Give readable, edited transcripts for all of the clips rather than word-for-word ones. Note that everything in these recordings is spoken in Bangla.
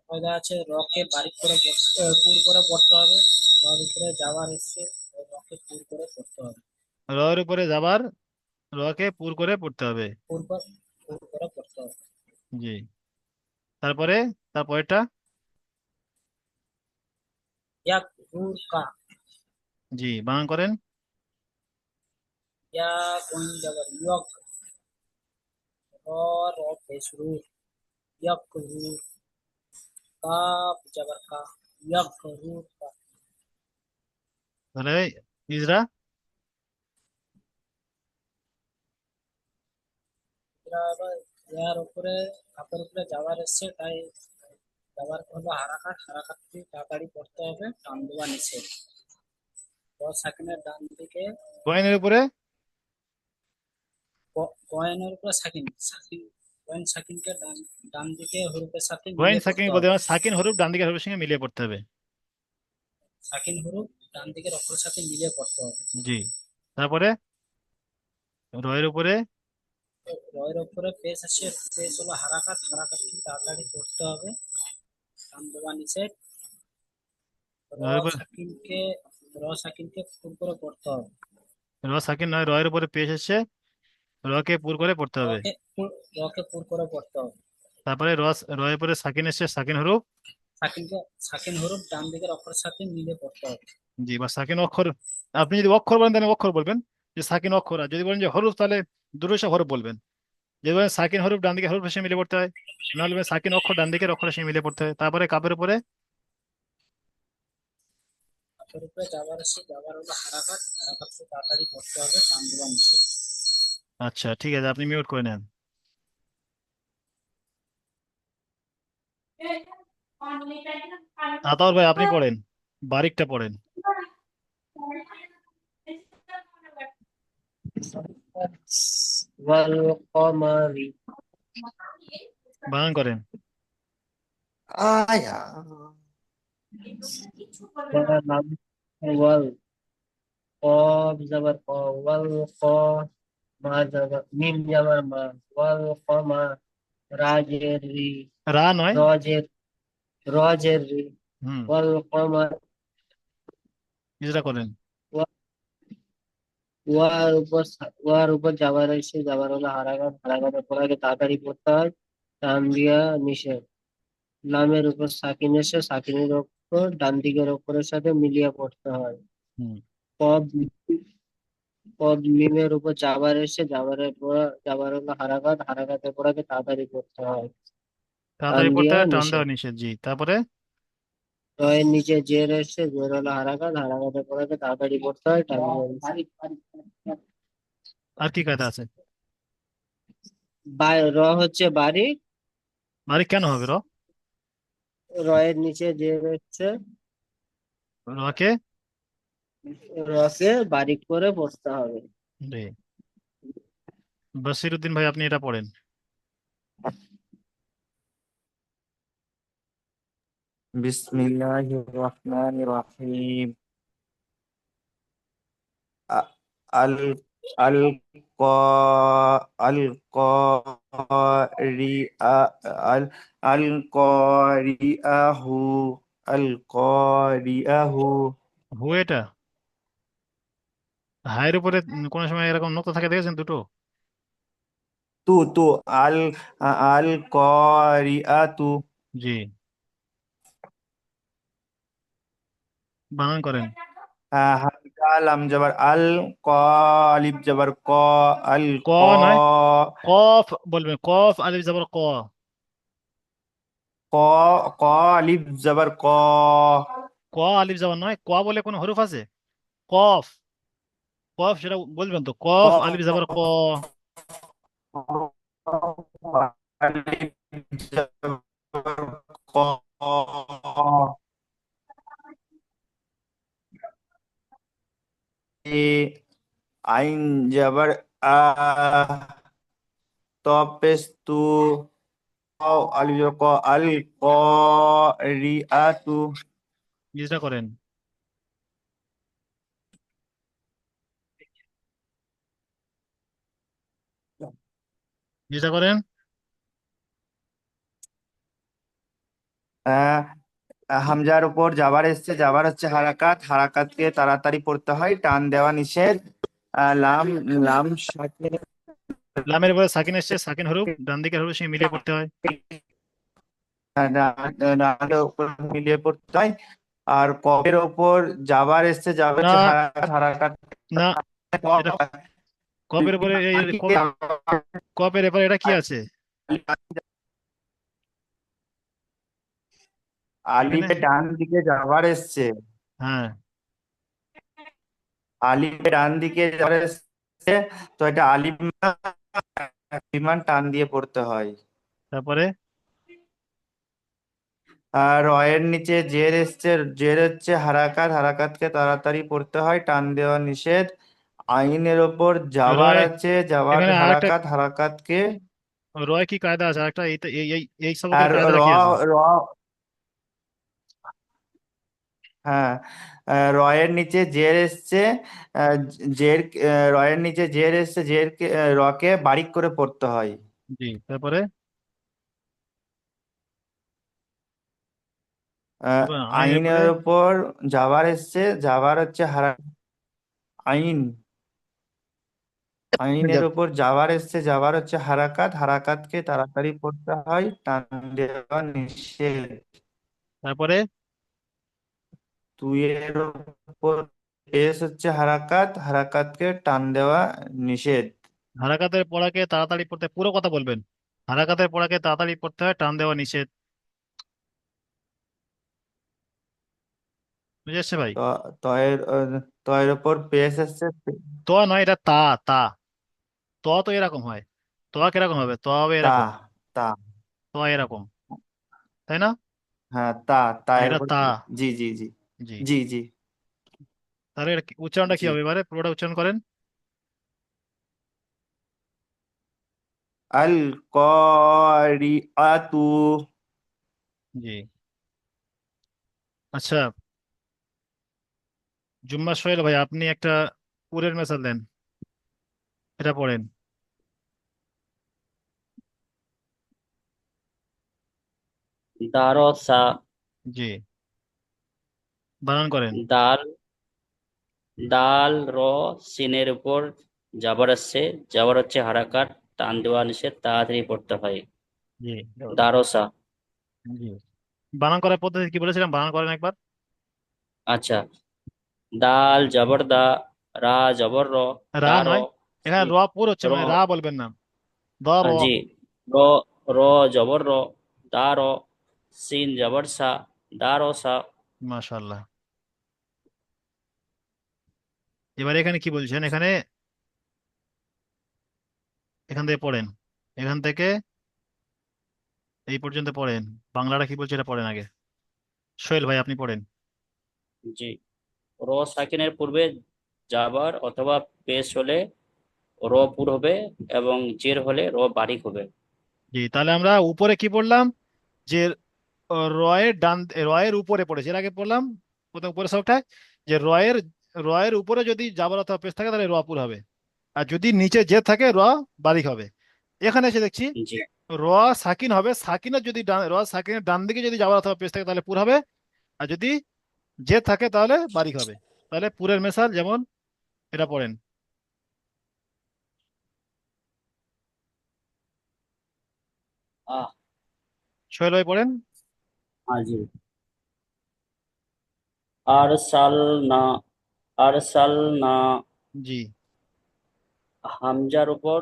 কয়দা আছে রকে বারিক করে পুর করে পড়তে হবে। রর উপরে যাওয়ার এসছে, রকে পুর করে পড়তে হবে। র এর উপরে যাবার, র কে পুর করে পড়তে হবে। পুর করে পড়তে হবে। জি। তারপরে, তারপরেরটা। ইয়াক রুর কা। জি, বানান করেন। ইয়া কোন যাবার ইয়ক, और पेश रूर, यक रूर, काफ जबर का, यक रूर का। তাহলে ইজরা। এরা আবার ইয়ার উপরে, কাপের উপরে যাওয়ার এসছে, তাই যাওয়ার হলো হারাকাত, হারাকাতটি তাড়াতাড়ি পড়তে হবে, টান দেওয়া নিষেধ। সাকিনের ডান দিকে, কয়েনের উপরে। কয়েনের উপরে সাকিন, সাকিন, কয়েন সাকিনকে ডান, ডান দিকে হরফের সাথে কয়েন মিলিয়ে সাকিন পড়তে বলতে হবে। আমার সাকিন হরফ ডান দিকের হরফের সঙ্গে মিলিয়ে পড়তে হবে। সাকিন হরফ ডান দিকের অক্ষরের সাথে মিলিয়ে পড়তে হবে। জি। তারপরে রয়ের উপরে। রয়ের উপরে পেশ আছে, পেশ হলো হারাকাত, হারাকাতটি তাড়াতাড়ি পড়তে হবে, টান দেওয়া নিষেধ। র রয়ের উপরে, সাকিনকে, র সাকিনকে ফুল করে পড়তে হবে। র সাকিন নয়, রয়ের উপরে পেশ এসছে, র কে পুর করে পড়তে হবে। রকে রকে পুর করে পড়তে হবে। তারপরে রয়ের উপরে সাকিন এসছে, সাকিন হরফ। সাকিনকে, সাকিন হরফ ডান দিকের অক্ষরের সাথে মিলে পড়তে হবে। জি, বা সাকিন অক্ষর। আপনি যদি অক্ষর বলেন তাহলে অক্ষর বলবেন, যে সাকিন অক্ষর। আর যদি বলেন যে হরফ, তাহলে দুটো সব হরফ বলবেন। যদি বলেন সাকিন হরফ ডান দিকে হরফের সঙ্গে মিলে পড়তে হয়, নাহলে বলবেন সাকিন অক্ষর ডান দিকের অক্ষরের সঙ্গে মিলে পড়তে হয়। তারপরে কাপের উপরে। হাতের উপরে যাবার আছে, যাবার হলো হারাকাত, হারাকাতকে তাড়াতাড়ি পড়তে হবে, টান দেওয়া নিষেধ। আচ্ছা, ঠিক আছে, আপনি মিউট করে নেন। আতাউর ভাই, আপনি পড়েন, বারিকটা পড়েন। والقمر. বানান করেন। آية. والقمر. ওয়াল, কফ যাবার ক, ওয়াল ক, মা যাবার মিম যাবার মা, ওয়াল কমা, রাজের রি, রা নয়। রজের, রজের রি, হুম। ওয়াল কমা। ইজরা করেন। ওয়ার উপর যাবার এসে, যাবার হলো হারাঘাত, হারাঘাতের পর আগে তাড়াতাড়ি পড়তে হয়, টান দিয়া নিষেধ। লামের উপর সাকিন এসে, সাকিনের উপর ডান দিকের অক্ষরের সাথে মিলিয়ে পড়তে হয়। হুম। কব, কব মিমের উপর যাবার এসে, যাবারের পর, যাবার হলো হারাঘাত, হারাঘাতের পর আগে তাড়াতাড়ি পড়তে হয়, টান তাড়াতাড়ি পড়তে দিয়া হয়, টান দেওয়া নিষেধ। নিষেধ। জি, তারপরে। রয়ের নিচে জের এসে, জের হলো হারাঘাত, হারাঘাতের পর আগে তাড়াতাড়ি পড়তে হয়, টান দিয়া নিষেধ। আর কি কায়দা আছে? র হচ্ছে বাড়ি, বারিক কেন হবে র? রয়ের নিচে জের হচ্ছে, রকে। রকে বারিক করে পড়তে হবে। জি। বসির উদ্দিন ভাই, আপনি এটা পড়েন। বিসমিল্লাহির রহমানির রহিম। আ- আল আল ক আল করিআ আল আল করিআহু আল করিআহু। হু এটা। হায়ের উপরে কোনো সময় এরকম নোক্তা থাকে দেখেছেন দুটো? তু আল আল করিআতু। জি, বানান করেন। হামজা লাম জবর আল, ক আলিফ জবর ক, আল ক ক। নয়, কফ বলবেন, কফ আলিফ জবর ক। ক ক আলিফ জবর ক। ক আলিফ জবর নয়, ক বলে কোনো হরফ আছে? কফ, কফ সেটা বলবেন তো, ক কফ আলিফ জবর ক। আলিফ জবর ক। এ আইন জবর আ, ত পেশ তু, ক আলিফ জবর ক, আল ক রি আ তু। জিজ্ঞাসা করেন। জিজ্ঞাসা করেন। আহ হামজার উপর জাবার এসছে, জাবার হচ্ছে হারাকাত, হারাকাতকে তাড়াতাড়ি পড়তে হয়, টান দেওয়া নিষেধ। লাম, লাম সাকিন, লামের পরে সাকিন এসছে, সাকিন হরফ ডান দিকের হরফের সঙ্গে মিলিয়ে পড়তে হয়। ডানের উপর মিলিয়ে পড়তে হয়। আর কফের ওপর জাবার এসছে, জাবার না হচ্ছে হারাকাত, হারাকাত না, এটা কপের উপরে কপের এরপরে এটা কি আছে এখানে? আলিফের ডান দিকে জাবার এসছে, হ্যাঁ, আলিফের ডান দিকে জাবার এসছে, তো এটা আলিফ বিমান টান দিয়ে পড়তে হয়। তারপরে আর রয়ের নিচে জের এসছে, জের হচ্ছে হারাকাত, হারাকাতকে তাড়াতাড়ি পড়তে হয়, টান দেওয়া নিষেধ। আইনের ওপর জাবার রয়, আছে, জাবার এখানে আর একটা হারাকাত, হারাকাতকে। রয় কি কায়দা আছে? আর একটা এই সবকের আর কায়দাটা র, কি আছে? র, হ্যাঁ, রয়ের নিচে জের এসছে, জের, রয়ের নিচে জের এসছে, জেরকে রকে বারিক করে পড়তে হয়। জি, তারপরে আইনের পরে আইনের ওপর জাবার এসছে, জাবার হচ্ছে আইন, আইনের যা- ওপর জাবার এসছে, জাবার হচ্ছে হারাকাত, হারাকাতকে তাড়াতাড়ি পড়তে হয়, টান দেওয়া নিষেধ। তারপরে তুইয়ের ওপর পেশ হচ্ছে হারাকাত, হারাকাতকে টান দেওয়া নিষেধ। হারাকাতের পড়াকে তাড়াতাড়ি পড়তে, পুরো কথা বলবেন। হারাকাতের পড়াকে তাড়াতাড়ি পড়তে হয়, টান দেওয়া নিষেধ। বুঝে আসছে ভাই? তো তয়ের তয়ের ওপর পেশ এসছে, তো নয়, এটা তা, তা। তো তো এরকম হয়। তো কিরকম হবে? তো হবে তা, এরকম। তা, তো এরকম, তাই না? হ্যাঁ তা, আর তায়ের এটা উপর তা। জি জি জি, জি, জি জি, তাহলে উচ্চারণটা কি জি। হবে এবারে? পুরোটা উচ্চারণ করেন। আল কারিআতু। জি, আচ্ছা। জুম্মা সোহেল ভাই, আপনি একটা পুরের মেসাল দেন, এটা পড়েন। দারসা। জি, বানান করেন। দাল, দাল র সিনের উপর জাবার আসছে, জাবার হচ্ছে হারাকাত, টান দেওয়া নিষেধ, তাড়াতাড়ি পড়তে হয়। জি, দারসা। জি, বানান করার পদ্ধতি কি বলেছিলাম? বানান করেন একবার। আচ্ছা, দাল জবর দা, রা জবর র, রা দার, নয়, এখানে র পুর হচ্ছে, র, মানে রা বলবেন না। দ র। জি, র, র জবর র, দার, সিন জবর সা, দারসা। মাশাল্লাহ। এবার এখানে কি বলছেন? এখানে এখান থেকে পড়েন, এখান থেকে এই পর্যন্ত পড়েন। বাংলাটা কি বলছে এটা পড়েন আগে। সোহেল ভাই, আপনি পড়েন। জি, র সাকিনের পূর্বে জাবার অথবা পেশ হলে র পুর হবে, এবং জের হলে র বারিক হবে। জি, তাহলে আমরা উপরে কি পড়লাম? যে রয়ের ডান, রয়ের উপরে পড়েছে, এর আগে পড়লাম প্রথম উপরে সবটায়, যে রয়ের উপরে যদি জাবার অথবা পেশ থাকে তাহলে র পুর হবে, আর যদি নিচে জের থাকে র বারিক হবে। এখানে এসে দেখছি জি, র সাকিন হবে, সাকিনের যদি র সাকিনের ডান দিকে যদি জাবার অথবা পেশ থাকে তাহলে পুর হবে, আর যদি জের থাকে তাহলে বারিক হবে। তাহলে পুরের মেসাল যেমন, এটা পড়েন। আহ, সোহেল ভাই পড়েন। জি। আরসাল না, আরসাল না। জি, হামজার উপর,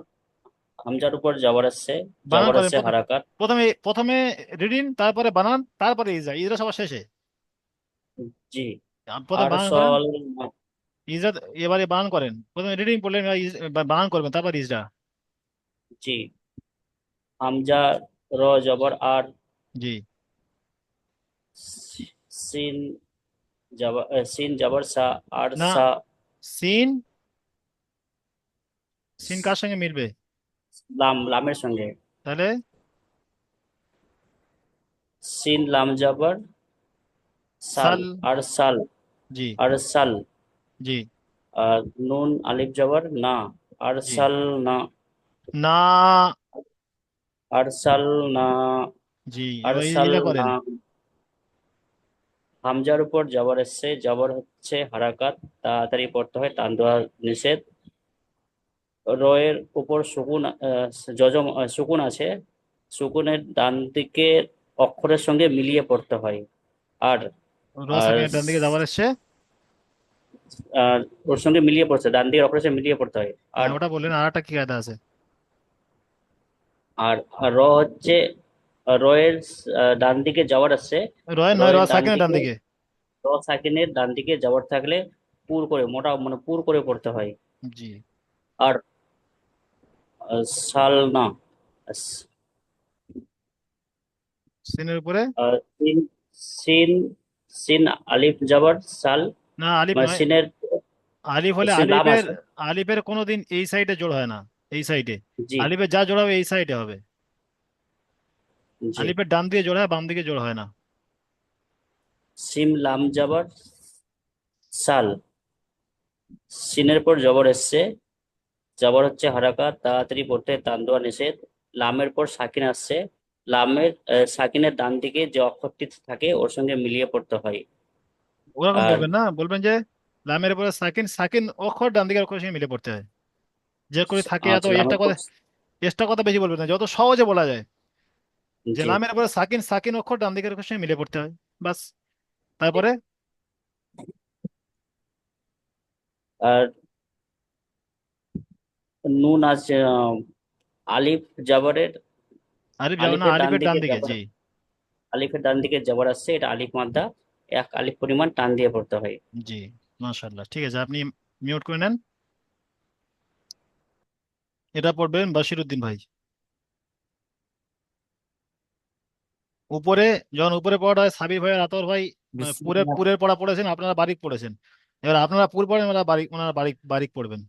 হামজার উপর জাবার আসছে, বানান জাবার করেন। আসছে হারাকাত। প্রথমে প্রথমে রিডিং, তারপরে বানান, তারপরে ইজরা, ইজরা সবার শেষে। জি, প্রথমে বানান করেন আরসল না, ইজরা, এবারে বানান করেন। প্রথমে রিডিং পড়লেন, বানান করবেন, তারপর ইজরা। জি। হামজা, র জবর আর, জি, সিন জবর, সিন জবর সা, আর না, সা। সিন, সিন কার সঙ্গে মিলবে? লাম, লামের সঙ্গে। তাহলে সিন লাম জবর সাল, সাল। আর সাল, জি, আর সাল। জি, আর নুন আলিফ জবর না, আর জি, সাল না, না। আর সাল না, জি, আর এবার সাল ইজরা না। করেন। হামজার উপর জবর এসছে, জবর হচ্ছে হারাকাত, তাড়াতাড়ি পড়তে হয়, টান দেওয়া নিষেধ। রয়ের উপর সুকুন সুকুন আছে, সুকুনের ডান দিকের অক্ষরের সঙ্গে মিলিয়ে পড়তে হয়। আর র আর সাকিনের ডান দিকে যাবার এসছে। আর ওর সঙ্গে মিলিয়ে পড়ছে, ডান দিকের অক্ষরের সঙ্গে মিলিয়ে পড়তে হয়। আর হ্যাঁ ওটা বললেন, আর একটা কি কায়দা আছে? আর আর র হচ্ছে রয়ের ডান দিকে যাওয়ার আছে, রয়ের নয়, র রয়ের ডান সাকিনের ডান দিকে দিকে। র সাকিনের ডান দিকে যাওয়ার থাকলে পুর করে, মোটা মানে পুর করে পড়তে হয়। জি। আর সাল না, স- সিনের উপরে। সিন সিন সিন আলিফ যাবার সাল, না আলিফ মানে নয়, সিনের আলিফ হলে সিন লাম আলিফের, আছে। আলিফের কোনোদিন এই সাইডে জোড় হয় না, এই সাইডে। জি আলিফের যা জোড় হবে এই সাইডে হবে। জি। আলিফের ডান দিকে জোড় হয়, বাম দিকে জোড় হয় না। সিম লাম যাবার সাল, সিনের পর জবর এসছে, জবর হচ্ছে হারাকাত, তাড়াতাড়ি পড়তে হয়, টান দেওয়া নিষেধ। লামের পর সাকিন আসছে, লামের সাকিনের ডান দিকে যে অক্ষরটি থাকে ওর সঙ্গে মিলিয়ে পড়তে হয়। ওরকম আর বলবেন না, বলবেন যে লামের উপরে সাকিন, সাকিন অক্ষর ডান দিকের অক্ষরের সঙ্গে মিলে পড়তে হয়। যে করে থাকে এত আচ্ছা, এক্সট্রা লামের পর কথা, এক্সট্রা কথা বেশি বলবেন না, যত সহজে বলা যায় যে জি। লামের উপরে সাকিন, সাকিন অক্ষর ডান দিকের অক্ষরের সঙ্গে মিলে পড়তে হয়, বাস। তারপরে আর নুন আছে, আলিফ জবরের, আলিফ যাবে না, আলিফের ডান আলিফের ডান দিকে দিকে, জবর, জি। আলিফের ডান দিকে জবর আসছে, এটা আলিফ মাদ্দা, এক আলিফ পরিমাণ টান দিয়ে পড়তে হয়। জি, মাশাআল্লাহ, ঠিক আছে, আপনি মিউট করে নেন। এটা পড়বেন বাশির উদ্দিন ভাই। উপরে, যখন উপরে পড়া হয় সাবির ভাই আর আতর ভাই পুরের বিসমিল্লাহ। পুরের পড়া পড়েছেন, আপনারা বারিক পড়েছেন। এবার আপনারা পুর পড়েন, ওনারা বারিক বারিক পড়বেন।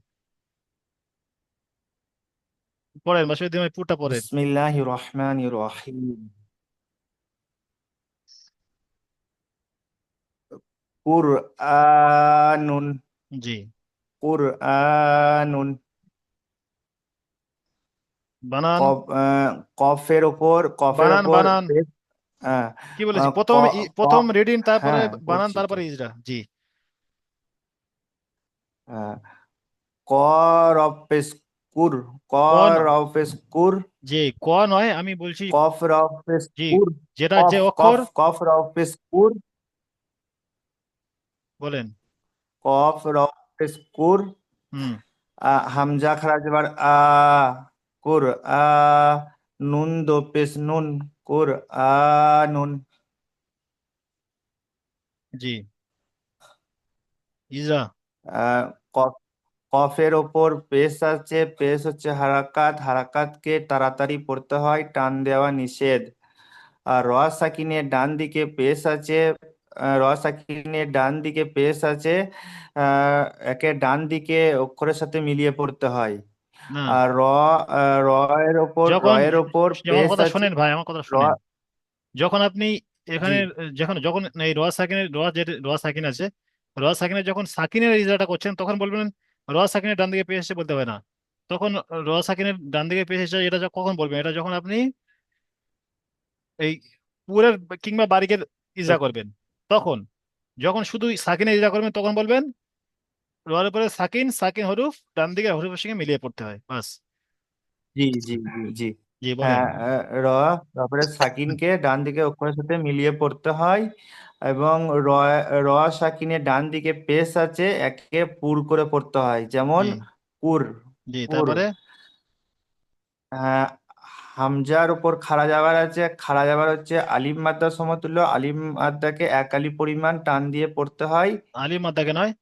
পড়েন বাশির উদ্দিন ভাই, পুরটা পড়েন। বিসমিল্লাহির রহমানির রহিম। কুরআনুন। জি। কুরআনুন। বানান, কফের বানান, ওপর বানান। পেশ। আহ, কি বলেছি, আহ, ক প্রথম ক প্রথম রিডিং, তারপরে হ্যাঁ বানান, করছি তো। তারপরে ইজরা, জি। আহ, ক রফেস কুর। ক ক ন- রফেস কুর। জি, ক নয়, আমি বলছি। কফ রফেস জি, কুর। যেটা যে কফ কফ অক্ষর কফ রফেস কুর। বলেন। কফ রফেস কুর। হুম। হামজা খারা যাবার কুর আ। নুন দো পেশ নুন। কুর নুন। জি, ইজরা। আহ, কফ কফের ওপর পেশ আছে, পেশ হচ্ছে হারাকাত, হারাকাতকে তাড়াতাড়ি পড়তে হয়, টান দেওয়া নিষেধ। আর র সাকিনের ডান দিকে পেশ আছে, র সাকিনের ডান দিকে পেশ আছে, আহ, একে ডান দিকে অক্ষরের সাথে মিলিয়ে পড়তে হয়। না, আর র এর ওপর, র যখন, এর ওপর আমার পেশ কথা আছে। শোনেন ভাই, আমার কথা র শোনেন। যখন আপনি জি। এখানে, যখন যখন এই র সাকিনের র, যে র সাকিন আছে, র সাকিনের যখন সাকিনের ইজরাটা করছেন তখন বলবেন র সাকিনের ডান দিকে পেশ এসে, বলতে হবে না। তখন র সাকিনের ডান দিকে পেশ এসে, এটা কখন বলবেন? এটা যখন আপনি এই পুরের কিংবা বারিকের ইজরা করবেন, তখন। যখন শুধু সাকিনের ইজরা করবেন তখন বলবেন রোয়ার উপরে সাকিন, সাকিন হরুফ ডান দিকে হরুফের সঙ্গে মিলিয়ে পড়তে হয়, বাস। জি জি জি জি। জি, বলেন। হ্যাঁ, র, তারপরে সাকিনকে ডান দিকে অক্ষরের সাথে মিলিয়ে পড়তে হয়। এবং র, র সাকিনের ডান দিকে পেশ আছে, একে পুর করে পড়তে হয়, যেমন জি। পুর। জি, পুর। তারপরে হ্যাঁ, হামজার উপর খাড়া যাবার আছে, খাড়া যাবার হচ্ছে আলিফ মাদ্দা সমতুল্য, আলিফ মাদ্দাকে এক আলিফ পরিমাণ টান দিয়ে পড়তে হয়। আলিফ মাদ্দাকে নয়,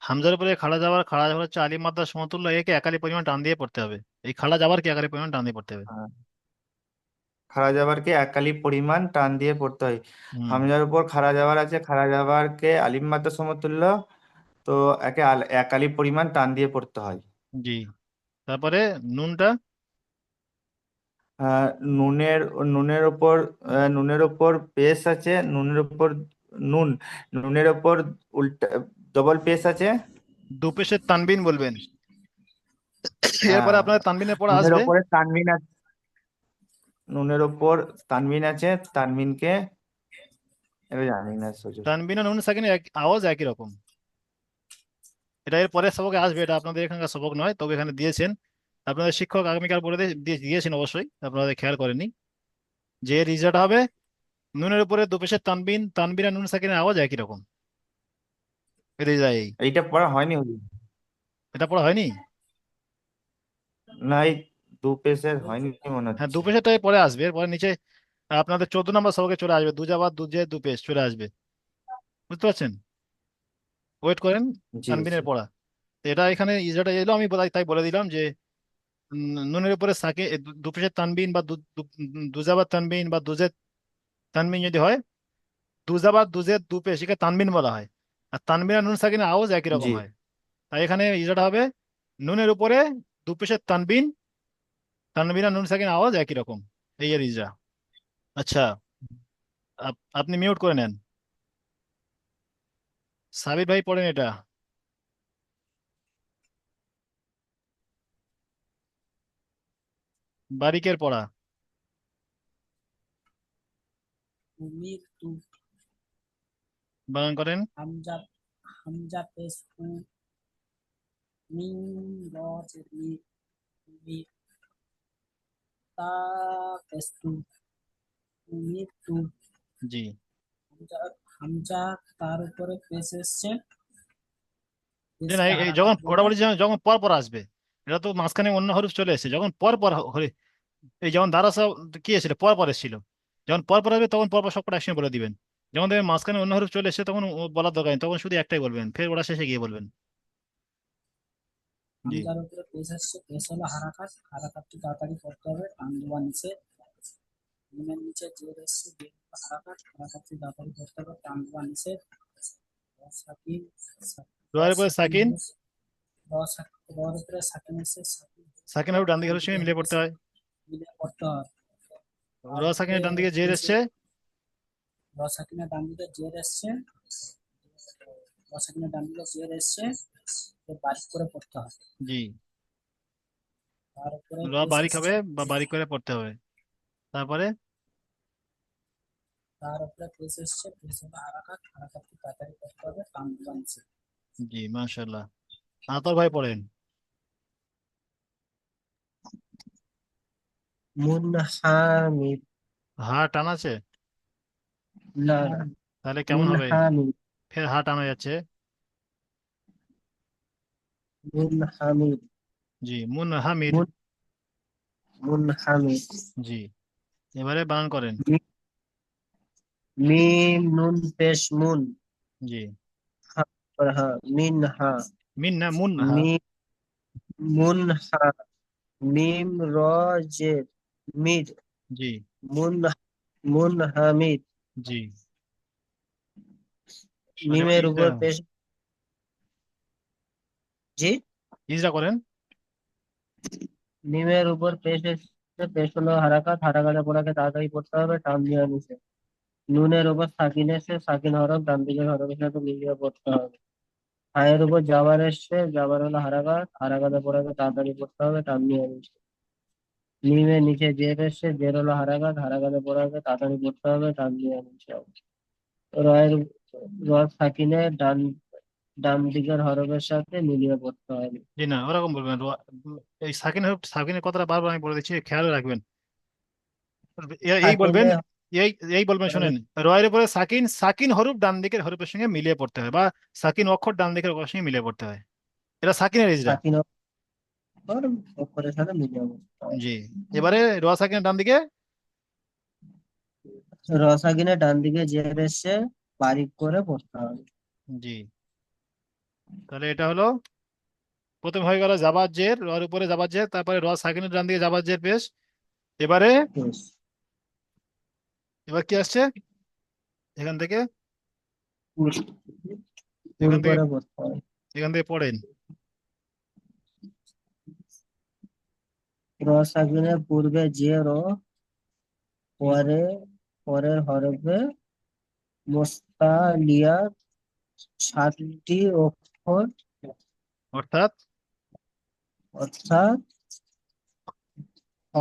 হামজার উপরে খাড়া যাওয়ার হচ্ছে আলিফ মাদ্দার সমতুল্য, একে একালি পরিমাণ টান দিয়ে পড়তে হবে। এই খাড়া যাবার কি একালি পরিমাণ টান দিয়ে পড়তে হবে। হ্যাঁ, খাড়া যাবারকে এক আলিফ পরিমাণ টান দিয়ে পড়তে হয়। হুম। হামজার উপর খাড়া যাবার আছে, খাড়া যাবারকে আলিফ মাদ্দা সমতুল্য, তো একে এক আলিফ পরিমাণ টান দিয়ে পড়তে হয়। জি, তারপরে নুনটা। আহ, নুনের নুনের ওপর, নুনের ওপর পেশ আছে, নুনের ওপর নুন, নুনের ওপর উল্টা ডবল পেশ আছে। দুপেশের তানবিন বলবেন। হ্যাঁ, এরপরে আপনার তানবিনের পড়া নুনের আসবে। ওপরে তানবিন আছে, নুনের ওপর তানবিন আছে, তানবিনকে এটা জানি না সুযোগ। তানবিন আর নুন সাকিনের আওয়াজ একই রকম। এটা এর পরের সবকে আসবে, এটা আপনাদের এখানকার সবক নয়, তবে এখানে দিয়েছেন আপনাদের শিক্ষক আগামীকাল বলে দিয়েছেন অবশ্যই, আপনারা খেয়াল করেননি যে এর রিজাল্ট হবে নুনের উপরে দুপেশের তানবিন, তানবিন আর নুন সাকিনের আওয়াজ একই রকম। রেজাই। এইটা পড়া হয়নি হুজুর। এটা পড়া হয়নি? না, এই দু পেজের হয়নি মনে হ্যাঁ, হচ্ছে। দুপেশেরটাই পরে আসবে, এরপরে নিচে আপনাদের 14 নম্বর সবকে চলে আসবে, দুজাবার দুজে দুপেশ চলে আসবে, বুঝতে পারছেন? ওয়েট করেন জি জি। তানবিনের পড়া। তো এটা এখানে ইজাটা এলো, আমি তাই বলে দিলাম যে নুনের উপরে সাকে দুপেশের তানবিন বা দুজাবার তানবিন বা দুজে তানবিন যদি হয়, দুজাবার দুজে দুপেশ একে তানবিন বলা হয়। আর তানবিন আর নুন সাকিনের আওয়াজ একই রকম জি। হয়। তাই এখানে ইজাটা হবে নুনের উপরে দুপেশের তানবিন, তানবিন আর নুন সাকিনের আওয়াজ একই রকম, এই এর ইজরা। আচ্ছা, আপনি মিউট করে নেন। সাবির ভাই পড়েন এটা। বারিকের পড়া। উমির তু, বানান করেন। হামজা, হামজা পেশ উ, মিম রজ মি, মি তা পেশ তু, উমির তু। জি। হামজা, হামজা তার উপরে পেশ এসছে, যে না, পেশকে এই যখন হারাকাত ওটা বলে। বলি যখন পর পর আসবে, এটা তো মাঝখানে অন্য হরফ চলে এসেছে, যখন পর পর এই যেমন দারাসা কি এসেছিল, পর পর এসেছিল, যখন পর পর আসবে তখন পর পর সবকটা একসঙ্গে বলে দিবেন। যেমন দেখবেন মাঝখানে অন্য হরফ চলে এসেছে, তখন বলার দরকার নেই, তখন শুধু একটাই বলবেন, ফের ওটা শেষে গিয়ে বলবেন। জি। হামজার উপরে পেশ এসছে, পেশ হলো হারাকাত, হারাকাতটি তাড়াতাড়ি করতে হবে, টান দেওয়া নিচে। মিমের নিচে জের এসছে, জের হলো হারাকাত, হারাকাতটি তাড়াতাড়ি করতে হবে, টান দেওয়া নিচে। সাকিন, রয়ের উপরে সাকিন সাকিন, হলো, রর উপরে সাকিন এসছে, সাকিন সাকিন হরফ ডান দিকে হরফের সঙ্গে মিলে পড়তে হয়। মিলে পড়তে হয়। র তার উপরে সাকিনের ডান দিকে জের পেশ, এসছে। র সাকিনের ডান দিকে জের এসছে, র সাকিনের ডান দিকে জের এসছে, তো বারিক করে পড়তে হয়। জি। তার উপরে র পেশ বারিক হবে এসছে, বা বারিক করে পড়তে হবে। তারপরে তার উপরে পেশ এসছে, পেশ হলো হারাকাত, হারাকাতটি তাড়াতাড়ি করতে হবে, টান দেওয়া নিচে। জি, মাশাআল্লাহ। আতর ভাই পড়েন। মুনহামিদ। হা টান আছে? না না, তাহলে কেমন হবে? মুনহামিদ, ফের হা টানা যাচ্ছে। মুনহামিদ, জি, মুন হামিদ। মুন, মুনহামিদ। জি। এবারে বানান করেন। মিম নুন পেশ মুন, জি। হা পর হা, মিন হা, মিন না, মুন হা। মিম মুন হা, মিম র জের মির, জি। মুন, মুনহামিদ। জি। আর এবার মিমের ইজরা, উপর পেশ, জি, ইজরা করেন। মিমের উপর পেশ এসছে, পেশ হলো হারাকাত, হারাকাতে পড়াকে তাড়াতাড়ি পড়তে হবে, টান দিয়ে নিচে। নুনের উপর সাকিন এসে, সাকিন হরফ ডান দিকের হরফের সাথে মিলিয়ে পড়তে হবে। হায়ের উপর জাবার এসছে, জাবার হলো হারাকাত, হারাকাতে পড়াকে তাড়াতাড়ি পড়তে হবে, টান দিয়ে নিচে। মিমের নিচে জের এসছে, জের হলো হারাকাত, হারাকাতে পড়াকে তাড়াতাড়ি পড়তে হবে, টান দিয়ে নিচে। রয়ের, র সাকিনে ডান, ডান দিকের হরফের সাথে মিলিয়ে পড়তে হবে। জি না, ওরকম বলবেন এই সাকিনের কথাটা বারবার আমি বলে দিচ্ছি, খেয়াল রাখবেন। এই বলবেন, সাকিনে, এই এই বলবেন, শোনেন। রয়ের উপরে সাকিন, সাকিন হরফ ডান দিকের হরফের সঙ্গে মিলিয়ে পড়তে হয়, বা সাকিন অক্ষর ডান দিকের অক্ষরের সঙ্গে মিলিয়ে পড়তে হয়। এটা সাকিনের ইজরা। সাকিন অক্ষর অক্ষরের সাথে মিলিয়ে পড়তে হবে। জি। এবারে র সাকিনের ডান দিকে। র সাকিনে ডান দিকে জের এসছে, বারিক করে পড়তে হবে। জি। তাহলে এটা হলো প্রথম হয়ে গেল জাবার জের, রর উপরে জাবার জের, তারপরে র সাকিনের ডান দিকে জাবার জের পেশ। এবারে, বেশ, এবার কি আসছে এখান থেকে? পুর, পুর এখান থেকে, করে পড়তে হবে। এখান থেকে পড়েন। র সাকিনের পূর্বে জের ও পরে, পরের হরফে মুস্তালিয়া সাতটি অক্ষর, অর্থাৎ অর্থাৎ হ,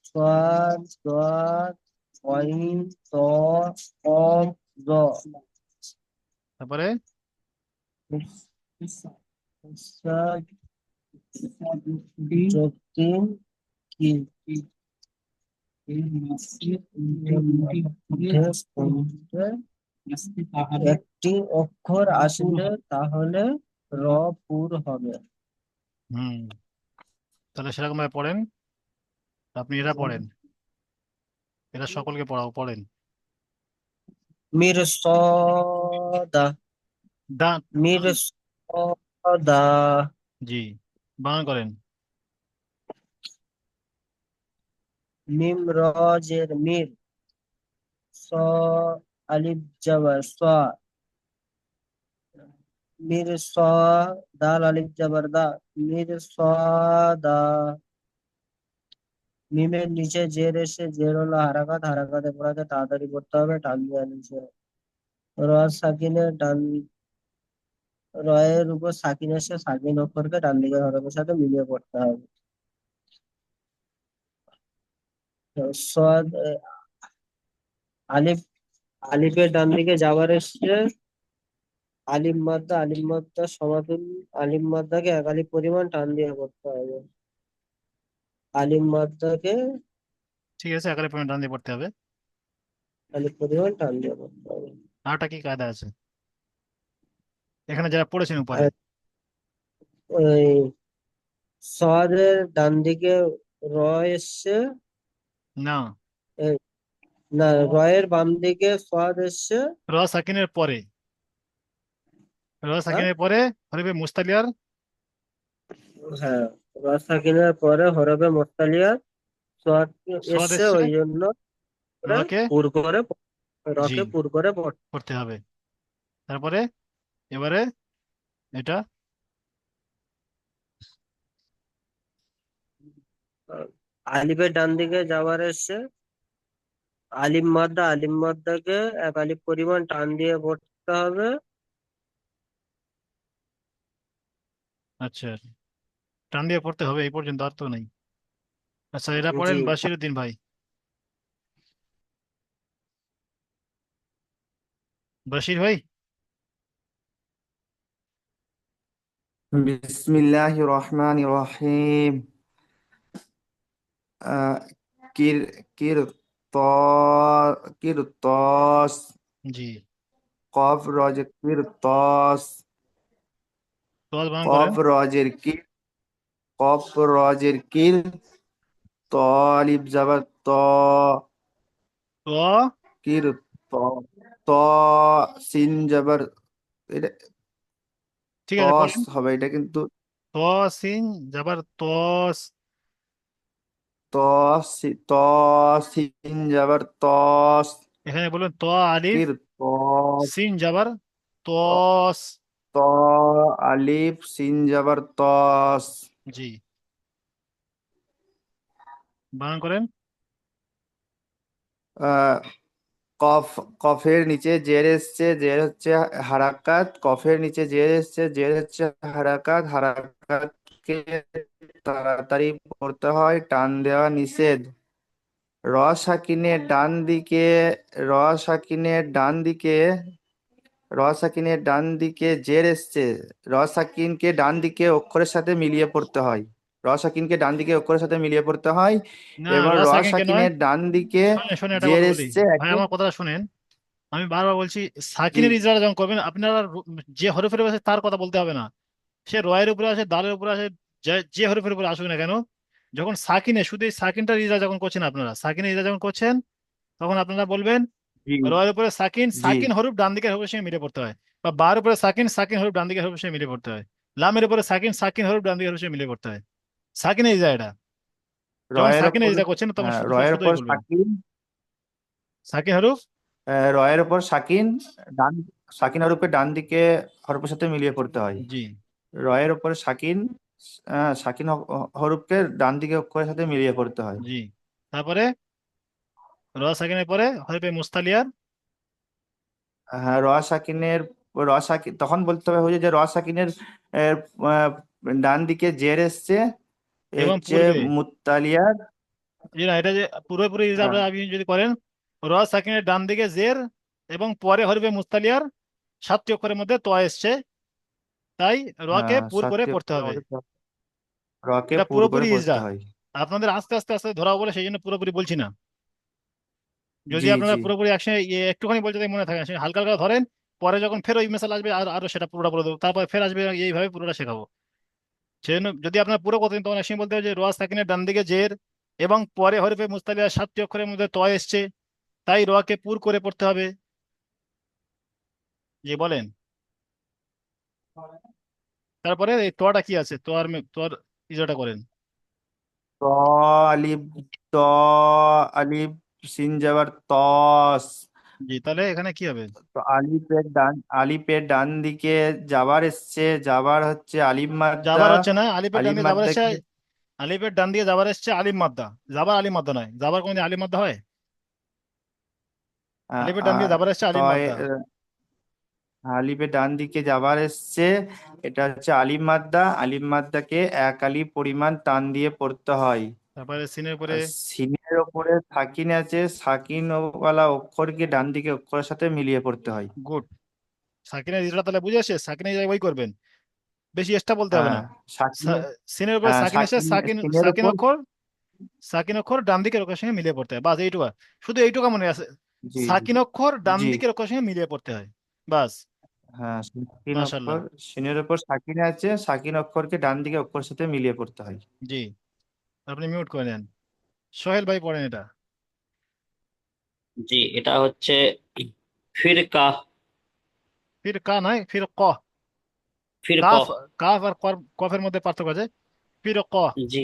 সাদ, দাদ, আইন, ত, কফ, জ তারপরে সা যোগ তিন কি একটি অক্ষর আসলে তাহলে র পুর হবে। হুম, তাহলে সেরকম ভাবে পড়েন। আপনি এটা পড়েন, এটা সকলকে পড়াও, পড়েন। মিরসদা দা, মিরসদা জি, বানান করেন। মিম রজের মির স আলিফ জবর স মির স দাল আলিফ জবর দা মির দা মিমের নিচে জের এসে জের হলো হারাকাত, হারাকাতে পড়াকে তাড়াতাড়ি পড়তে হবে, টান দিয়ে নিচে র সাকিনের ডান রয়ের উপর সাকিন এসে সাকিন অক্ষরকে ডান দিকের হরফের সাথে মিলিয়ে পড়তে হবে। তো সদ আলিফ আলিফের ডান দিকে যাবার এসছে আলিম মাদ্দা সমাতুল আলিম মাদ্দাকে এক আলিফ পরিমাণ টান দিয়ে পড়তে হবে। আলিম মাদ্দাকে ঠিক আছে, একালে পয়েন্ট ডান দিয়ে পড়তে হবে। আলিফ পরিমাণ টান দিয়ে পড়তে হবে। আরটা কি কায়দা আছে এখানে যারা পড়েছেন উপরে? আর ওই সদের ডান দিকে র এসছে না, এই, না রয়ের বাম দিকে সদ এসছে। র সাকিনের পরে, র হ্যাঁ সাকিনের পরে হরফে মুস্তালিয়ার হ্যাঁ, র সাকিনের পরে হরফে মুস্তালিয়া সদ সদ এসছে, এসছে, ওই জন্য করে রকে পুর করে জি রকে পুর করে পড়তে পড়তে হবে। তারপরে এবারে এটা হবে। আলিফের ডান দিকে যাবার এসছে আলিম মাদ্দাকে এক আলিফ পরিমাণ টান দিয়ে পড়তে হবে। আচ্ছা, টান দিয়ে পড়তে হবে এই পর্যন্ত, আর তো নাই। আচ্ছা, এটা পড়েন জি বাশিরউদ্দিন ভাই। বাশির ভাই, বিসমিল্লাহির রহমানির রহিম। আহ, কির কির ত কিরতস। জি, কফ রজের কিরতস। সদ বানান করেন। কফ রজের কির, কফ রজের কির, ত আলিফ যাবার ত, তো কির ত, ত সিন যাবার, এটা ঠিক আছে, তস পড়েন। হবে এটা কিন্তু। তো সিন যাবার তস, ত ত সিন যাবার তস। এখানে বলুন তো আলিফ কির তস। সিন যাবার তস। ত আলিফ সিন যাবার তস। জি, বানান করেন। আহ, কফ, কফের নিচে জের এসছে, জের হচ্ছে হারাকাত। কফের নিচে জের এসছে, জের হচ্ছে হারাকাত। হারাকাতকে তাড়াতাড়ি পড়তে হয়, টান দেওয়া নিষেধ। র সাকিনের ডান দিকে, র সাকিনের ডান দিকে, র সাকিনের ডান দিকে জের এসছে, র সাকিনকে ডান দিকে অক্ষরের সাথে মিলিয়ে পড়তে হয়। র সাকিনকে ডান দিকে অক্ষরের সাথে মিলিয়ে পড়তে হয়। না, এবং র র সাকিনকে নয়। সাকিনের ডান দিকে শোনেন শোনেন, একটা জের কথা বলি এসছে ভাই, একে। আমার কথাটা শুনেন। আমি বারবার বলছি, জি সাকিনের ইজরা যখন করবেন আপনারা যে হরফের উপরে আছে তার কথা বলতে হবে না। সে রয়ের উপরে আসে, দালের উপরে আসে, যে যে হরফের উপরে আসুক না কেন, যখন সাকিনে শুধু এই সাকিনটার ইজরা যখন করছেন, আপনারা সাকিনের ইজরা যখন করছেন, তখন আপনারা বলবেন জি রয়ের উপরে সাকিন, জি সাকিন হরফ ডান দিকের হরফের সঙ্গে মিলে পড়তে হয়। বা বার উপরে সাকিন, সাকিন হরফ ডান দিকের হরফের সঙ্গে মিলে পড়তে হয়। লামের উপরে সাকিন, সাকিন হরফ ডান দিকের হরফের সঙ্গে মিলে পড়তে হয়। সাকিনের ইজরা এটা, যখন রয়ের সাকিনের ওপর, ইজরা করছেন তখন হ্যাঁ শুধু রয়ের শুধুই ওপর বলবেন সাকিন, সাকিন হরফ। রয়ের ওপর সাকিন, ডান সাকিন হরফে ডান দিকে হরফের সাথে মিলিয়ে পড়তে হয়। জি, রয়ের ওপর সাকিন, সাকিন হরফকে ডান দিকে অক্ষরের সাথে মিলিয়ে পড়তে হয়। জি। তারপরে র সাকিনের পরে হরফে মুস্তালিয়ার হ্যাঁ, র সাকিনের, র সাকিন তখন বলতে হবে হচ্ছে যে র সাকিনের আহ, আহ, ডান দিকে জের এসছে, এ এবং হচ্ছে পূর্বে, মুত্তালিয়ার। যে না, এটা যে পুরোপুরি হিসাবে আহ, আপনি যদি করেন, র সাকিনের ডান দিকে জের এবং পরে হরফে মুস্তালিয়ার 7টি অক্ষরের মধ্যে ত এসছে, তাই রকে হ্যাঁ, পুর করে 7টি পড়তে অক্ষরের হবে। মধ্যে রকে এটা পুর করে পুরোপুরি পড়তে ইজরা, হয়। আপনাদের আস্তে আস্তে আস্তে ধরাও বলে সেই জন্য পুরোপুরি বলছি না। যদি জি আপনারা জি। পুরোপুরি একসঙ্গে একটুখানি বলতে মনে থাকে সে হালকা হালকা ধরেন, পরে যখন ফের ওই মেসাল আসবে আর আরো সেটা পুরোটা বলে দেবো, তারপর ফের আসবে, এইভাবে পুরোটা শেখাবো। সেই জন্য যদি আপনারা পুরো করতেন তখন একসঙ্গে বলতে হবে যে রোয়া সাকিনের ডান দিকে জের এবং পরে হরফে মুস্তালিয়ার 7টি অক্ষরের মধ্যে ত এসছে, তাই রকে পুর করে পড়তে হবে। যে বলেন, তারপরে এই তোয়াটা কি আছে, তোয়ার ইজাটা করেন। ত আলিফ, ত আলিফ, সিন যাবার তস। জি, তাহলে এখানে কি হবে? তো আলিফের ডান দিকে যাবার এসছে, যাবার হচ্ছে আলিফ মাদ্দা। যাবার হচ্ছে না, আলিফের ডান আলিফ দিয়ে যাবার এসছে, মাদ্দাকে আলিফের ডান দিয়ে যাবার এসছে আলিম মাদ্দা। যাবার আলিম মাদ্দা নয়, যাবার কোনদিন আলিম মাদ্দা হয়? আহ, আলিফের ডান দিয়ে আহ, যাবার এসছে আলিম তয় মাদ্দা। আলিফের ডান দিকে যাবার এসছে, এটা হচ্ছে আলিফ মাদ্দা। আলিফ মাদ্দাকে এক আলিফ পরিমাণ টান দিয়ে পড়তে হয়। তারপরে সিনের উপরে। আর সিনের ওপরে সাকিন আছে, সাকিন ওয়ালা অক্ষরকে ডান দিকে অক্ষরের সাথে মিলিয়ে পড়তে হয়। গুড। সাকিনের ইজরা তাহলে বুঝে আসছে, সাকিনের ইজরা ওই করবেন, বেশি এক্সট্রা বলতে হবে হ্যাঁ, না। সাকিনের সিনের উপরে সাকিন এসে সাকিন, সিনের সাকিন ওপর। অক্ষর, সাকিন অক্ষর ডান দিকের অক্ষরের সঙ্গে মিলিয়ে পড়তে হয়, বাস এইটুকু। শুধু এইটুকু মনে আছে, জি জি সাকিন অক্ষর ডান জি। দিকের অক্ষরের সঙ্গে মিলিয়ে পড়তে হয়, বাস। হ্যাঁ, সাকিন মাশাল্লাহ। অক্ষর, সিনের ওপর সাকিন আছে, সাকিন অক্ষরকে ডান দিকে অক্ষরের সাথে মিলিয়ে পড়তে হয়। জি, আপনি মিউট করে নেন। সোহেল ভাই পড়েন এটা। জি, এটা হচ্ছে ফিরকা। ফির কা নয়, ফির ক। ফিরক। কাফ, কাফ আর কফের মধ্যে পার্থক্য আছে। ফির ক। জি,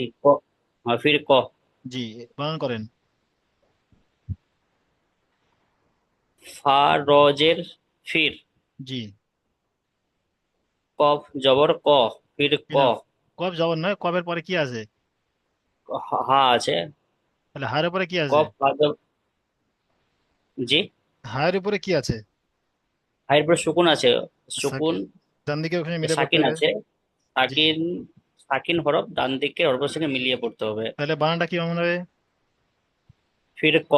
হ্যাঁ, ফিরক। জি, বানান করেন। ফা রজের ফির। জি। কফ জবর ক। ফির কি ক। না, কফ জবর নয়, কফের পরে কি আছে? হা আছে। তাহলে হায়ের উপরে কি আছে? কফ জি। হায়ের উপরে কি আছে? হায়ের পরে সুকুন আছে। সুকুন। সাকিন, ডান দিকে ওখানে মিলে পড়তে সাকিন হবে। আছে। জি, সাকিন। সাকিন হরফ ডান দিকে হরফের সঙ্গে মিলিয়ে পড়তে হবে। তাহলে বানানটা কি কেমন হবে? ফির ক।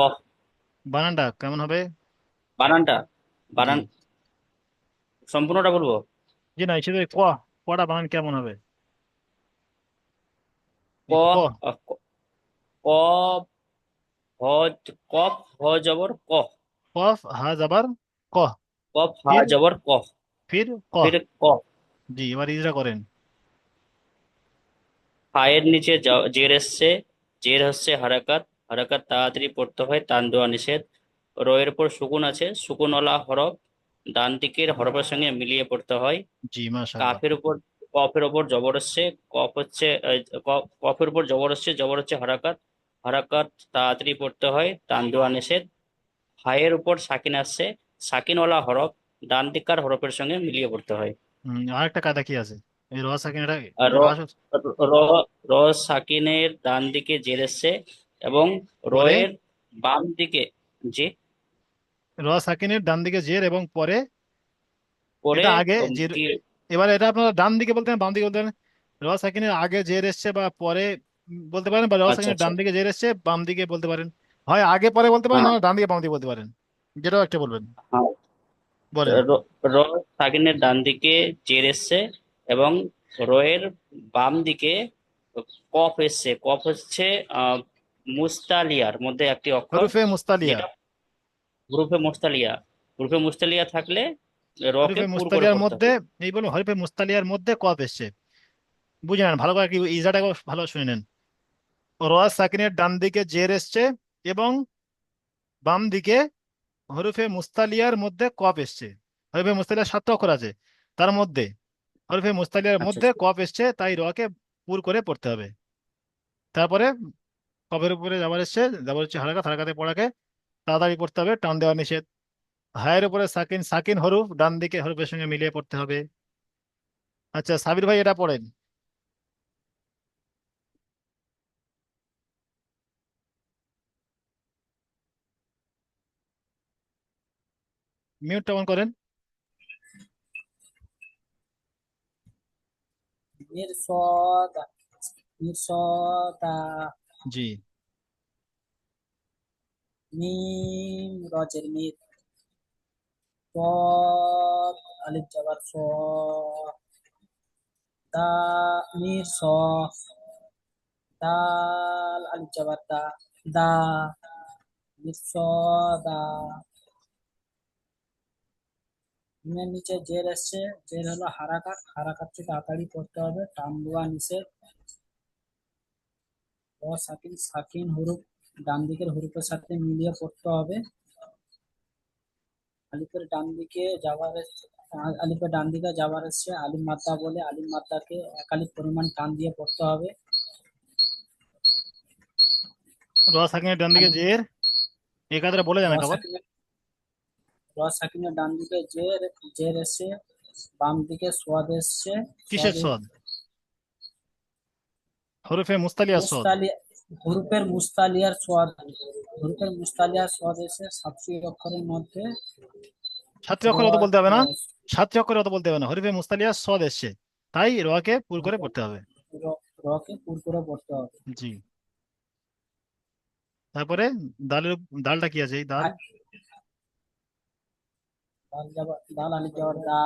বানানটা কেমন হবে? বানানটা, জি। বানান সম্পূর্ণটা বলবো। জি না, শুধু এই ক, কটা বানান কেমন হবে? ক। এই ক। ক। হ। কফ হ জবর ক। কফ হা যাবার ক। কফ হা ফির, জবর ক। ফির ক। ফির ক। জি, এবার ইজরা করেন। ফায়ের নিচে জের এসছে। জের হচ্ছে হারাকাত। হারাকাত তাড়াতাড়ি পড়তে হয়, টান দেওয়া নিষেধ। রয়ের উপর সুকুন আছে, সুকুনওয়ালা হরফ ডান দিকের হরফের সঙ্গে মিলিয়ে পড়তে হয়। জি, মাশাআল্লাহ। কাফের উপর, কফের উপর জবর হচ্ছে, কফ হচ্ছে কফের উপর জবর হচ্ছে হারাকাত। হারাকাত তাড়াতাড়ি পড়তে হয়, টান দেওয়া নিষেধ। হায়ের উপর সাকিন আসছে, সাকিনওয়ালা হরফ ডান দিকার হরফের সঙ্গে মিলিয়ে পড়তে হয়। আরেকটা কায়দা কি আছে? এই র সাকিন, এটা আর এটা ভাষা। র র সাকিনের ডান দিকে জের এসছে এবং পরে, রয়ের বাম দিকে যে র সাকিনের ডান দিকে জের এবং পরে, পরে এটা আগে জের। কি। এবার এটা আপনারা ডান দিকে বলতে পারেন, বাম দিকে বলতে পারেন। র সাকিনের আগে জের এসছে বা পরে বলতে পারেন, বা র আচ্ছা সাকিনের আচ্ছা। ডান দিকে জের এসছে বাম দিকে বলতে পারেন। হয় আগে পরে বলতে পারেন, হ্যাঁ না ডান দিকে বাম দিকে বলতে পারেন, যেটাও একটা বলবেন। হ্যাঁ। বলেন। র র সাকিনের ডান দিকে জের এসছে এবং রয়ের বাম দিকে কফ এসছে। কফ হচ্ছে আহ মুস্তালিয়ার মধ্যে একটি অক্ষর, হরফে মুস্তালিয়া। যেটা হুরুফে মুস্তালিয়া। হুরুফে মুস্তালিয়া থাকলে রকে হরফে পুর করে মুস্তালিয়ার পড়তে মধ্যে, হবে। এই বলুন হরফে মুস্তালিয়ার মধ্যে কফ এসছে। বুঝে নেন ভালো করে, কি ইজাটা ভালো শুনে নেন। র সাকিনের ডান দিকে জের এসছে এবং বাম দিকে হরফে মুস্তালিয়ার মধ্যে কফ এসছে। হরফে মুস্তালিয়ার 7টা অক্ষর আছে, তার মধ্যে হরফে মুস্তালিয়ার আচ্ছা মধ্যে আচ্ছা। কফ এসছে, তাই রকে পুর করে পড়তে হবে। তারপরে কফের উপরে যাবার এসছে, যাবার হচ্ছে হারাকাত, হারাকাতে পড়াকে তাড়াতাড়ি পড়তে হবে, টান দেওয়া নিষেধ। হায়ের উপরে সাকিন, সাকিন হরফ ডান দিকে হরফের সঙ্গে মিলিয়ে পড়তে হবে। আচ্ছা সাবির ভাই এটা পড়েন। মিউটটা অন করেন। মিরসদ, মিরসদা, জি। মিম রজের মির, صاد ألف جبر ص دا ميم صاد দাল আলিফ জবর দা দা দা মিমের নিচে জের এসছে, জের হলো হারাকাত, হারাকাতকে তাড়াতাড়ি পড়তে হবে, টান দেওয়া নিষেধ। ও সাকিন, সাকিন হুরুফ ডান দিকের হুরুফের সাথে মিলিয়ে পড়তে হবে। আলিফের ডান দিকে যাবার আলিফের ডান দিকে যাবার এসছে, আলিফ মাদ্দা বলে আলিফ মাদ্দাকে এক আলিফ পরিমাণ টান দিয়ে পড়তে হবে। র সাকিনের ডান দিকে আলিফ জের একাধারে বলে র যান খাবার। সাকিনের র সাকিনের ডান দিকে জের, জের এসছে, বাম দিকে সোয়াদ এসছে, কিসের সদ? হরফে মুস্তালিয়া সদ। মুস্তালিয়া হুরুফের মুস্তালিয়ার সোয়াদ, হুরুফের মুস্তালিয়ার সোয়াদ এসে 7টি অক্ষরের মধ্যে 7টি অক্ষর অত বলতে হবে না, 7টি অক্ষর অত বলতে হবে না, হরফে মুস্তালিয়া সদ এসছে, তাই রকে পুর করে পড়তে হবে। রকে পুর করে পড়তে হবে। জি। তারপরে দালটা কি আছে? এই দাল দাল আলিফ যাওয়ার দা,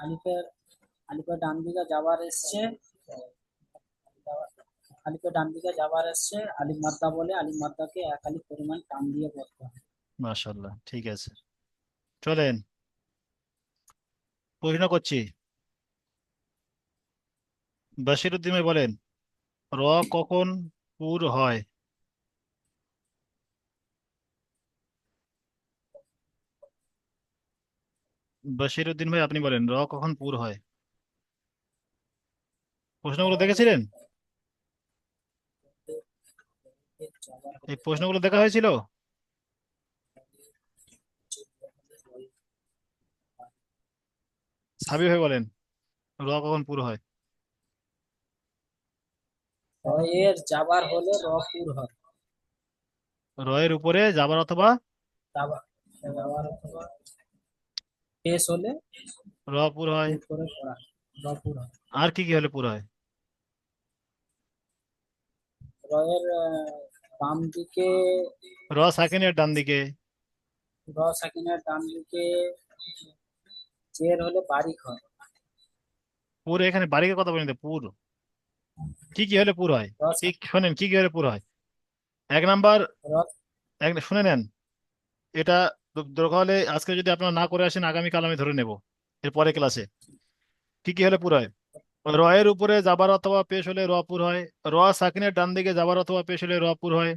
আলিফের আলিফের ডান দিকে যাবার এসছে, আলিফের ডান দিকে যাবার এসছে, আলিফ মাদ্দা বলে আলিফ মাদ্দাকে এক আলিফ পরিমাণ টান দিয়ে পড়তে হবে। মাশাআল্লাহ, ঠিক আছে। চলেন প্রশ্ন করছি। বশিরউদ্দিন ভাই বলেন, র কখন পুর হয়? বশিরউদ্দিন ভাই আপনি বলেন, র কখন পুর হয়? প্রশ্নগুলো দেখেছিলেন? এই প্রশ্নগুলো দেখা হয়েছিল? সাবি ভাই বলেন, র কখন পুর হয়? এর যাবার হলে র পুর হয়, র এর উপরে যাবার অথবা যাবার অথবা পেশ হলে র পুর হয়। পুর করে পড়া, র পুর হয়। আর কি কি হলে পুর হয়? রয়ের বাম দিকে, র সাকিনের ডান দিকে। র সাকিনের ডান দিকে জের হলে বারিক হয়। পুর এখানে বারিকের কথা বলেন, পুর কি কি হলে পুর হয়? র সা- শোনেন কি কি হলে পুর হয়। 1 নাম্বার, র শুনে নেন, এটা দরকার হলে আজকে যদি আপনারা না করে আসেন, আগামীকাল আমি ধরে নেব এর পরে ক্লাসে। কি কি হলে পুর হয়? র এর উপরে যাবার অথবা পেশ হলে র পুর হয়। র সাকিনের ডান দিকে যাবার অথবা পেশ হলে র পুর হয়।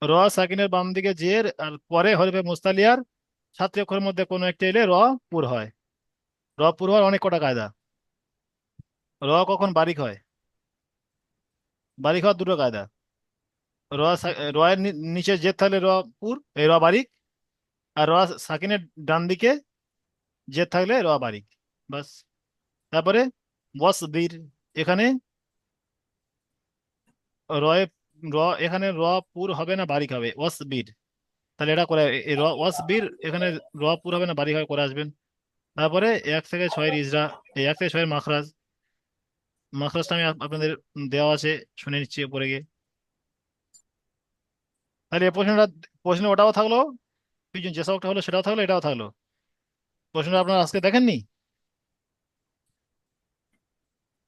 র সাকিনের বাম দিকে জের আর পরে হরফে মুস্তালিয়ার 7টি অক্ষরের মধ্যে কোনো একটি এলে র পুর হয়। র পুর হওয়ার অনেক কটা কায়দা। র কখন বারিক হয়? বারিক হওয়ার 2টো কায়দা। র এর নিচে জের থাকলে র পুর, এই র বারিক। আর র সাকিনের ডান দিকে জের থাকলে র বারিক, বাস। তারপরে ওয়াসবির, এখানে রয়ে র এখানে র পুর হবে না বারিক হবে, ওয়াসবির। তাহলে এটা করে এই ওয়াসবির এখানে র পুর হবে না বারিক হবে, করে আসবেন। তারপরে 1 থেকে 6 ইজরা, এই 1 থেকে 6 মাখরাজ। মাখরাজটা আমি আপনাদের দেওয়া আছে, শুনে নিচ্ছি উপরে গিয়ে। তাহলে এই প্রশ্ন ওটাও থাকলো, পিছন যে সবটা হলো সেটাও থাকলো, এটাও থাকলো। প্রশ্নটা আপনারা আজকে দেখেননি?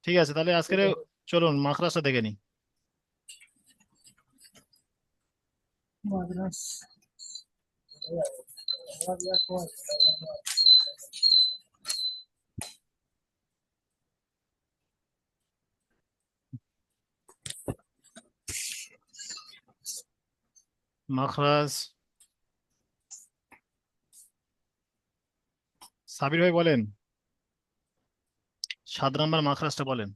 ঠিক আছে, তাহলে আজকের চলুন মাখরাজটা দেখে নিই। মাদ্রাস মাখরাজ, সাবির ভাই বলেন, 7 নম্বর মাখরাজটা বলেন।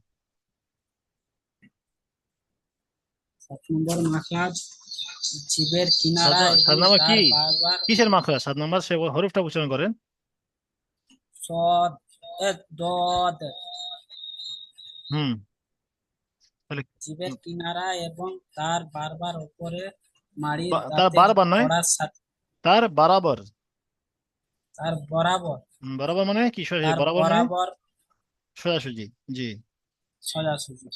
7 নম্বর মাখরাজ জিবের কিনারা 7 এবং নম্বর কি? তার বারবার কিসের মাখরাজ? 7 নম্বর সে হরফটা উচ্চারণ করেন। সদ দদ, হুম, তাহলে জিবের কিনারা এবং তার বারবার উপরে মাড়ির তার দাঁতের বারবার নয়, গোড়ার সাথে, তার বরাবর। তার বরাবর, বরাবর মানে কি? তার বরাবর মানে বরাবর সোজাসুজি। জি, সোজাসুজি,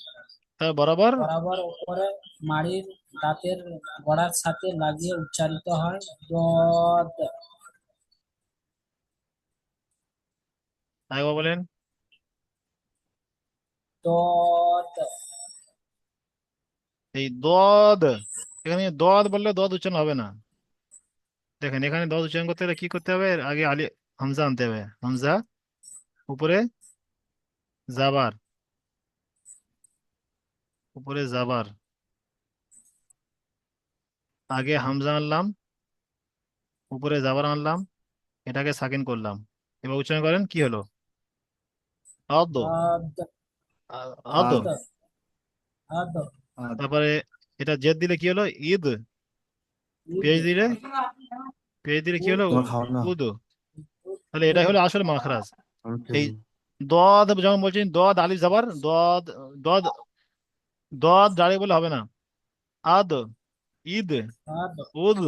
তার বরাবর। বরাবর উপরে মাড়ির দাঁতের গোড়ার সাথে লাগিয়ে উচ্চারিত হয় দদ। আরেকবার বলেন। দদ এই দদ, এখানে দদ বললে দদ উচ্চারণ হবে না। দেখেন এখানে দদ উচ্চারণ করতে হলে কি করতে হবে, আগে আলি হামজা আনতে হবে, হামজা উপরে জাবার, উপরে জাবার, আগে হামজা আনলাম, উপরে জাবার আনলাম, এটাকে সাকিন করলাম। এবার উচ্চারণ করেন, কি হলো? আদ, আদ আদ। আদ আদ আদ আদ তারপরে এটা জেদ দিলে কি হলো? ঈদ। ইদ পেশ দিলে, পেশ দিলে কি হলো? উদ তোমার খাও না, উদ। তাহলে এটাই উদ হলো আসল মাখরাজ। আমি খেয়ে এই নেবো। দদ যখন বলছেন, দদ আলিফ জাবার, দদ, দদ, দদ দাঁড়িয়ে বলে হবে না। আদ, ঈদ, আদ উদ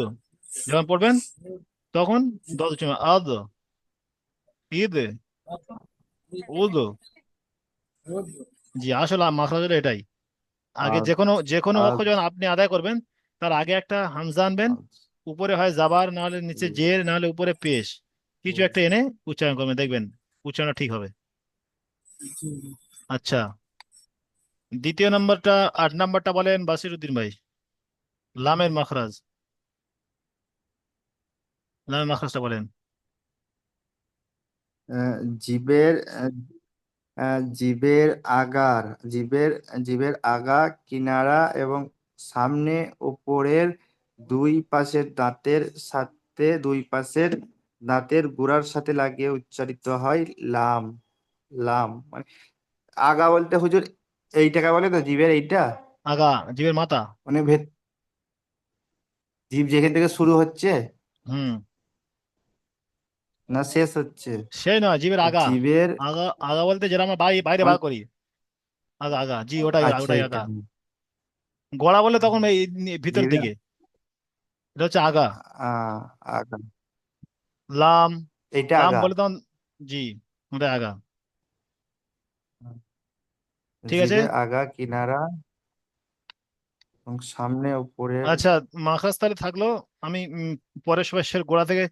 যখন পড়বেন উদ তখন দদ উচ্চারণ আদ, ঈদ, আদ ইদ উদ। উদ জি, আসলে মাখরাজ হলো এটাই। আগে আদ যে কোনো আদ অক্ষর যখন আপনি আদায় করবেন, তার আগে একটা হামজা আনবেন, আদ উপরে হয় জাবার, নাহলে নিচে জের, নাহলে উপরে পেশ, কিছু একটা এনে উচ্চারণ করবেন, দেখবেন উচ্চারণ ঠিক হবে। জি আচ্ছা, দ্বিতীয় নাম্বারটা, 8 নাম্বারটা বলেন বাসিরউদ্দিন ভাই। লামের মাখরাজ, লামের মাখরাজটা বলেন। আহ, জিবের জিবের আগার জিবের জিবের আগা, কিনারা এবং সামনে উপরের দুই পাশের দাঁতের সাথে, দুই পাশের দাঁতের গুড়ার সাথে লাগিয়ে উচ্চারিত হয় লাম। লাম মানে আগা বলতে হুজুর এইটাকে বলে তো, জিবের এইটা, আগা, জিবের মাথা। মানে জিভ যেখান থেকে শুরু হচ্ছে হুম, না শেষ হচ্ছে, সেই নয়, জিবের আগা। জিবের আগা, আগা বলতে যেটা আমরা বাইরে বাইরে বার মানে করি, আগা, আগা, জি, ওটাই, আচ্ছা ওটাই এইটা আগা। গলা বলে তখন এই ভিতর জিবের দিকে, এটা হচ্ছে আগা। আগা, লাম, এইটা লাম আগা, বলে তখন, জি, ওটাই আগা। ঠিক আছে। জিভের আগা, কিনারা এবং সামনে উপরের। আচ্ছা, মাখরাজ তাহলে থাকলো। আমি পরের সপ্তাহের গোড়া থেকে